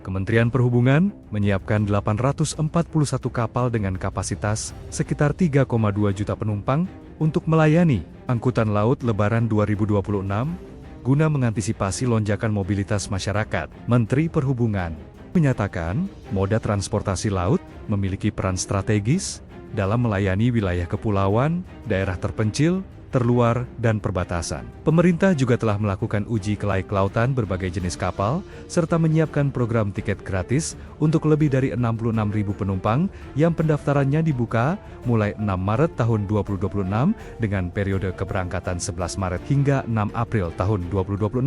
Kementerian Perhubungan menyiapkan 841 kapal dengan kapasitas sekitar 3,2 juta penumpang untuk melayani angkutan laut Lebaran 2026 guna mengantisipasi lonjakan mobilitas masyarakat. Menteri Perhubungan menyatakan, moda transportasi laut memiliki peran strategis dalam melayani wilayah kepulauan, daerah terpencil, terluar, dan perbatasan. Pemerintah juga telah melakukan uji kelayak lautan berbagai jenis kapal, serta menyiapkan program tiket gratis untuk lebih dari 66.000 penumpang yang pendaftarannya dibuka mulai 6 Maret tahun 2026 dengan periode keberangkatan 11 Maret hingga 6 April tahun 2026.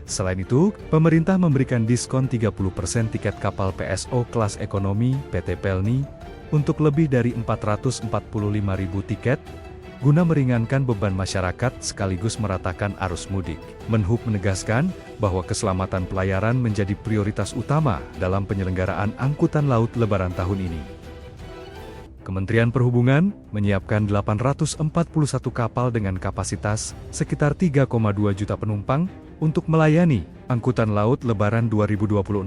Selain itu, pemerintah memberikan diskon 30% tiket kapal PSO kelas ekonomi PT Pelni untuk lebih dari 445.000 tiket, guna meringankan beban masyarakat sekaligus meratakan arus mudik. Menhub menegaskan bahwa keselamatan pelayaran menjadi prioritas utama dalam penyelenggaraan angkutan laut Lebaran tahun ini. Kementerian Perhubungan menyiapkan 841 kapal dengan kapasitas sekitar 3,2 juta penumpang untuk melayani angkutan laut Lebaran 2026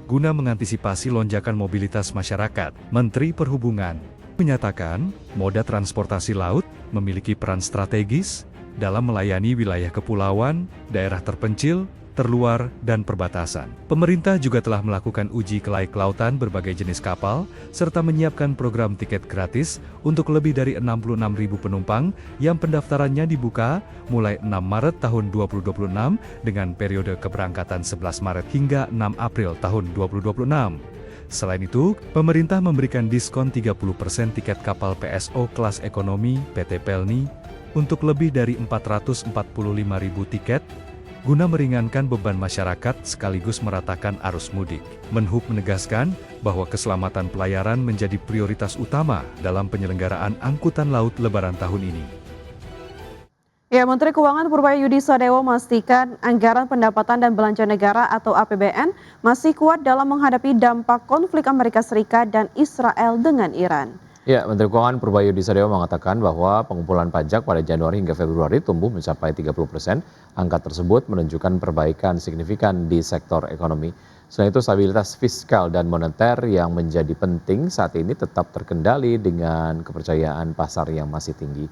guna mengantisipasi lonjakan mobilitas masyarakat. Menteri Perhubungan menyatakan, moda transportasi laut memiliki peran strategis dalam melayani wilayah kepulauan, daerah terpencil, terluar, dan perbatasan. Pemerintah juga telah melakukan uji kelayak lautan berbagai jenis kapal, serta menyiapkan program tiket gratis untuk lebih dari 66.000 penumpang yang pendaftarannya dibuka mulai 6 Maret tahun 2026 dengan periode keberangkatan 11 Maret hingga 6 April tahun 2026. Selain itu, pemerintah memberikan diskon 30% tiket kapal PSO kelas ekonomi PT Pelni untuk lebih dari 445.000 tiket, guna meringankan beban masyarakat sekaligus meratakan arus mudik. Menhub menegaskan bahwa keselamatan pelayaran menjadi prioritas utama dalam penyelenggaraan angkutan laut Lebaran tahun ini. Ya, Menteri Keuangan Purbaya Yudi Sadewo memastikan anggaran pendapatan dan belanja negara atau APBN masih kuat dalam menghadapi dampak konflik Amerika Serikat dan Israel dengan Iran. Ya, Menteri Keuangan Purbaya Yudi Sadewo mengatakan bahwa pengumpulan pajak pada Januari hingga Februari tumbuh mencapai 30%. Angka tersebut menunjukkan perbaikan signifikan di sektor ekonomi. Selain itu, stabilitas fiskal dan moneter yang menjadi penting saat ini tetap terkendali dengan kepercayaan pasar yang masih tinggi.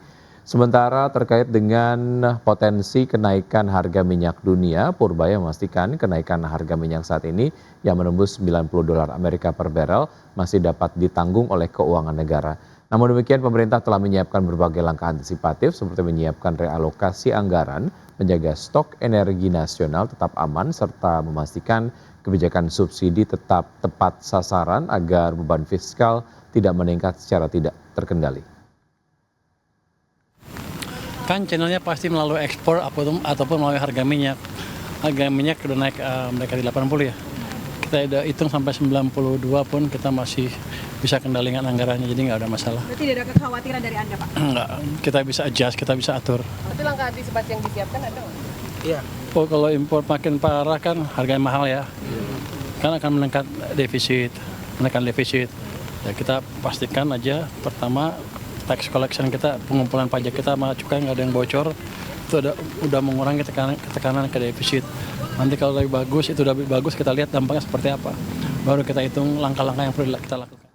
Sementara terkait dengan potensi kenaikan harga minyak dunia, Purbaya memastikan kenaikan harga minyak saat ini yang menembus $90 Amerika per barel masih dapat ditanggung oleh keuangan negara. Namun demikian, pemerintah telah menyiapkan berbagai langkah antisipatif seperti menyiapkan realokasi anggaran, menjaga stok energi nasional tetap aman, serta memastikan kebijakan subsidi tetap tepat sasaran agar beban fiskal tidak meningkat secara tidak terkendali. Kan channelnya pasti melalui ekspor ataupun melalui harga minyak. Harga minyak udah naik mereka di 80 ya. Kita udah hitung sampai 92 pun kita masih bisa kendalikan anggarannya, jadi nggak ada masalah. Berarti tidak ada kekhawatiran dari Anda, Pak? Enggak, kita bisa adjust, kita bisa atur. Tapi langkah antisipasi yang disiapkan ada nggak? Iya. Oh, kalau impor makin parah kan harganya mahal ya. Kan akan meningkat defisit, Ya, kita pastikan aja pertama tax collection kita, pengumpulan pajak kita sama cukai nggak ada yang bocor, itu udah mengurangi tekanan ke defisit. Nanti kalau lebih bagus, itu udah lebih bagus, kita lihat dampaknya seperti apa. Baru kita hitung langkah-langkah yang perlu kita lakukan.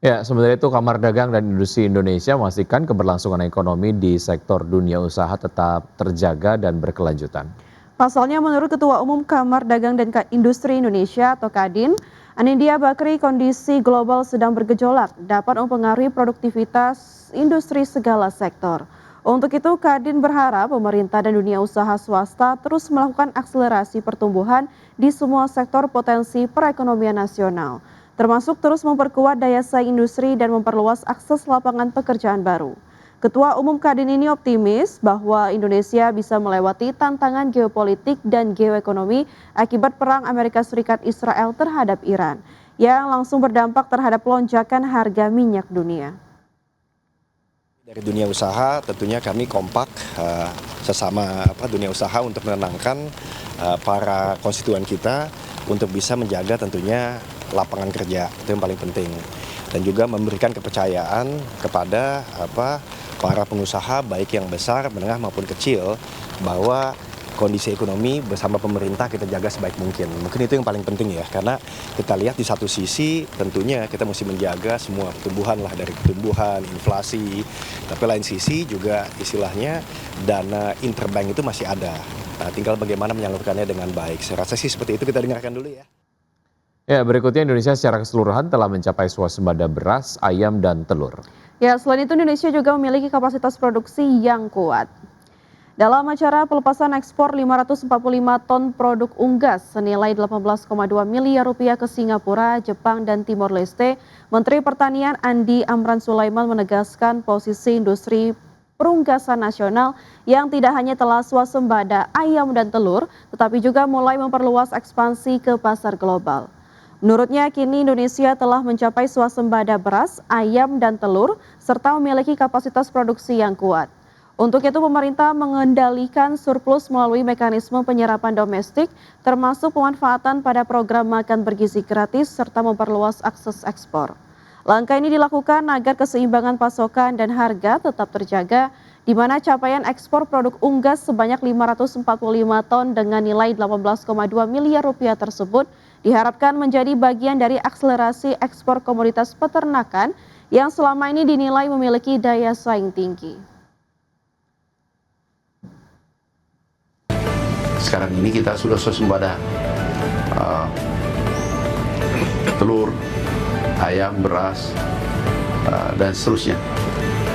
Ya, sementara itu Kamar Dagang dan Industri Indonesia memastikan keberlangsungan ekonomi di sektor dunia usaha tetap terjaga dan berkelanjutan. Pasalnya, menurut Ketua Umum Kamar Dagang dan Industri Indonesia atau Kadin, Anindya Bakri, kondisi global sedang bergejolak dapat mempengaruhi produktivitas industri segala sektor. Untuk itu, Kadin berharap pemerintah dan dunia usaha swasta terus melakukan akselerasi pertumbuhan di semua sektor potensi perekonomian nasional, termasuk terus memperkuat daya saing industri dan memperluas akses lapangan pekerjaan baru. Ketua Umum Kadin ini optimis bahwa Indonesia bisa melewati tantangan geopolitik dan geoekonomi akibat perang Amerika Serikat Israel terhadap Iran, yang langsung berdampak terhadap lonjakan harga minyak dunia. Dari dunia usaha tentunya kami kompak sesama dunia usaha untuk menenangkan para konstituen kita untuk bisa menjaga tentunya lapangan kerja, itu yang paling penting. Dan juga memberikan kepercayaan kepada para pengusaha baik yang besar, menengah maupun kecil bahwa kondisi ekonomi bersama pemerintah kita jaga sebaik mungkin. Mungkin itu yang paling penting ya, karena kita lihat di satu sisi tentunya kita mesti menjaga semua pertumbuhan lah, dari pertumbuhan, inflasi, tapi lain sisi juga istilahnya dana interbank itu masih ada. Nah, tinggal bagaimana menyalurkannya dengan baik. Saya rasa sih seperti itu, kita dengarkan dulu ya. Ya, berikutnya Indonesia secara keseluruhan telah mencapai swasembada beras, ayam, dan telur. Ya, selain itu Indonesia juga memiliki kapasitas produksi yang kuat. Dalam acara pelepasan ekspor 545 ton produk unggas senilai 18,2 miliar rupiah ke Singapura, Jepang, dan Timor Leste, Menteri Pertanian Andi Amran Sulaiman menegaskan posisi industri perunggasan nasional yang tidak hanya telah swasembada ayam dan telur, tetapi juga mulai memperluas ekspansi ke pasar global. Menurutnya, kini Indonesia telah mencapai swasembada beras, ayam, dan telur, serta memiliki kapasitas produksi yang kuat. Untuk itu, pemerintah mengendalikan surplus melalui mekanisme penyerapan domestik, termasuk pemanfaatan pada program makan bergizi gratis, serta memperluas akses ekspor. Langkah ini dilakukan agar keseimbangan pasokan dan harga tetap terjaga, di mana capaian ekspor produk unggas sebanyak 545 ton dengan nilai 18,2 miliar rupiah tersebut diharapkan menjadi bagian dari akselerasi ekspor komoditas peternakan yang selama ini dinilai memiliki daya saing tinggi. Sekarang ini kita sudah swasembada telur, ayam, beras, dan seterusnya.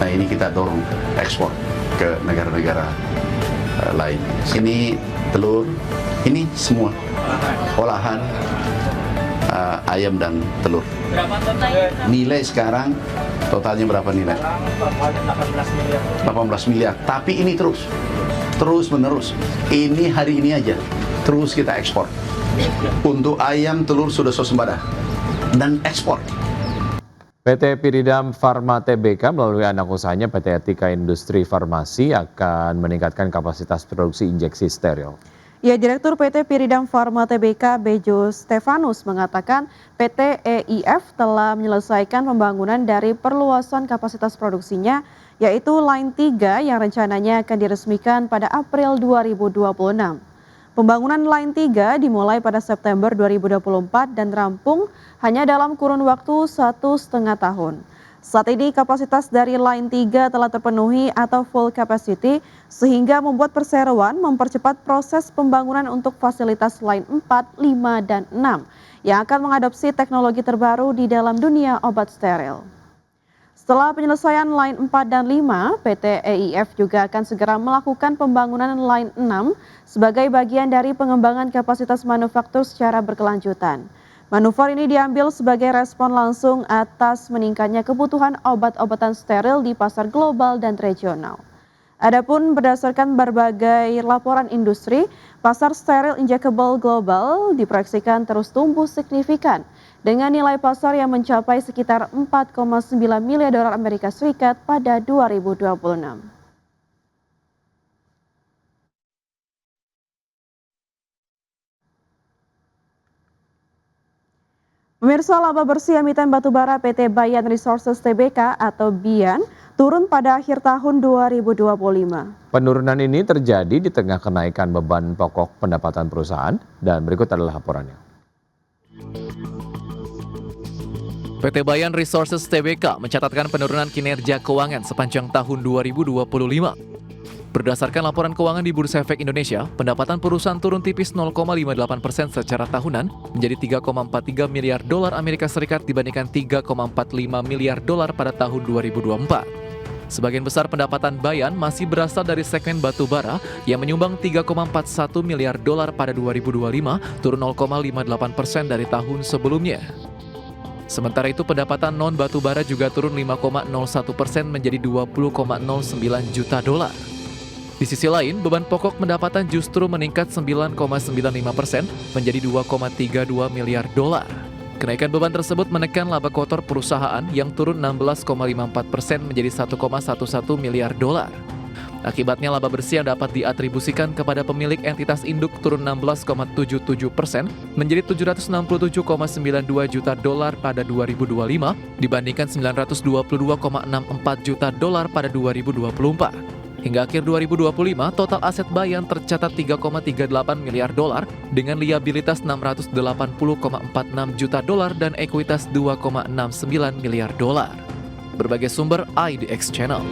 Nah, ini kita dorong ekspor ke negara-negara lain. Ini telur, ini semua olahan ayam dan telur. Nilai sekarang totalnya berapa nilai? 18 miliar. Tapi ini terus menerus. Ini hari ini aja terus kita ekspor. Untuk ayam, telur sudah swasembada dan ekspor. PT Piridam Pharma Tbk melalui anak usahanya PT Etika Industri Farmasi akan meningkatkan kapasitas produksi injeksi steril. Ya, Direktur PT Piridam Pharma Tbk Bejo Stefanus mengatakan PT EIF telah menyelesaikan pembangunan dari perluasan kapasitas produksinya, yaitu Line 3 yang rencananya akan diresmikan pada April 2026. Pembangunan Line 3 dimulai pada September 2024 dan rampung hanya dalam kurun waktu 1,5 tahun. Saat ini kapasitas dari Line 3 telah terpenuhi atau full capacity, sehingga membuat perseroan mempercepat proses pembangunan untuk fasilitas Line 4, 5, dan 6 yang akan mengadopsi teknologi terbaru di dalam dunia obat steril. Setelah penyelesaian Line 4 dan 5, PT EIF juga akan segera melakukan pembangunan Line 6 sebagai bagian dari pengembangan kapasitas manufaktur secara berkelanjutan. Manuver ini diambil sebagai respon langsung atas meningkatnya kebutuhan obat-obatan steril di pasar global dan regional. Adapun berdasarkan berbagai laporan industri, pasar steril injectable global diproyeksikan terus tumbuh signifikan dengan nilai pasar yang mencapai sekitar 4,9 miliar dolar Amerika Serikat pada 2026. Pemirsa, laba bersih emiten batubara PT Bayan Resources Tbk atau BIAN turun pada akhir tahun 2025. Penurunan ini terjadi di tengah kenaikan beban pokok pendapatan perusahaan dan berikut adalah laporannya. PT Bayan Resources Tbk mencatatkan penurunan kinerja keuangan sepanjang tahun 2025. Berdasarkan laporan keuangan di Bursa Efek Indonesia, pendapatan perusahaan turun tipis 0,58% secara tahunan menjadi 3,43 miliar dolar Amerika Serikat dibandingkan 3,45 miliar dolar pada tahun 2024. Sebagian besar pendapatan Bayan masih berasal dari segmen batubara yang menyumbang 3,41 miliar dolar pada 2025, turun 0,58% dari tahun sebelumnya. Sementara itu pendapatan non batubara juga turun 5,01% menjadi 20,09 juta dolar. Di sisi lain, beban pokok pendapatan justru meningkat 9,95% menjadi 2,32 miliar dolar. Kenaikan beban tersebut menekan laba kotor perusahaan yang turun 16,54% menjadi 1,11 miliar dolar. Akibatnya laba bersih yang dapat diatribusikan kepada pemilik entitas induk turun 16,77% menjadi 767,92 juta dolar pada 2025 dibandingkan 922,64 juta dolar pada 2024. Hingga akhir 2025, total aset Bayan tercatat 3,38 miliar dolar dengan liabilitas 680,46 juta dolar dan ekuitas 2,69 miliar dolar. Berbagai sumber IDX Channel.